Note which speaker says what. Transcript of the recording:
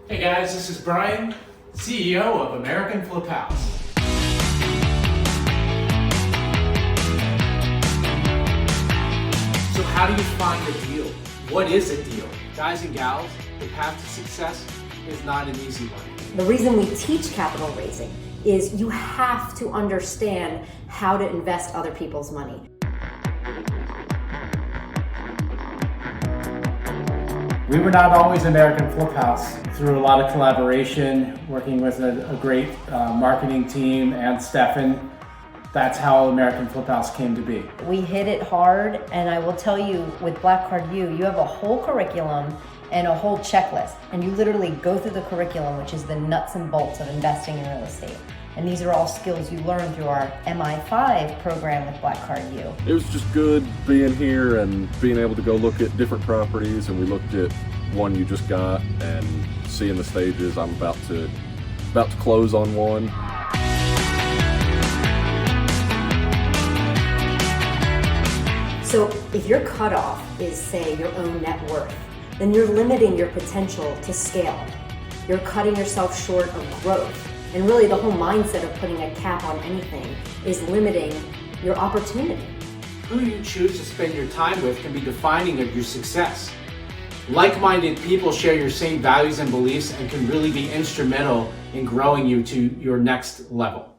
Speaker 1: Hey guys, this is Brian, CEO of American Flip House. So how do you find a deal? What is a deal? Guys and gals, the path to success is not an easy one.
Speaker 2: The reason we teach capital raising is you have to understand how to invest other people's money.
Speaker 3: We were not always American Flip House. Through a lot of collaboration, working with a great marketing team and Stefan, that's how American Flip House came to be.
Speaker 4: We hit it hard, and I will tell you, with Black Card U, you have a whole curriculum and a whole checklist, and you literally go through the curriculum, which is the nuts and bolts of investing in real estate. And these are all skills you learn through our MI5 program with Black Card U.
Speaker 5: It was just good being here and being able to go look at different properties, and we looked at one you just got and seeing the stages. I'm about to close on one.
Speaker 2: So if your cutoff is, say, your own net worth, then you're limiting your potential to scale. You're cutting yourself short of growth. And really the whole mindset of putting a cap on anything is limiting your opportunity.
Speaker 1: Who you choose to spend your time with can be defining of your success. Like-minded people share your same values and beliefs and can really be instrumental in growing you to your next level.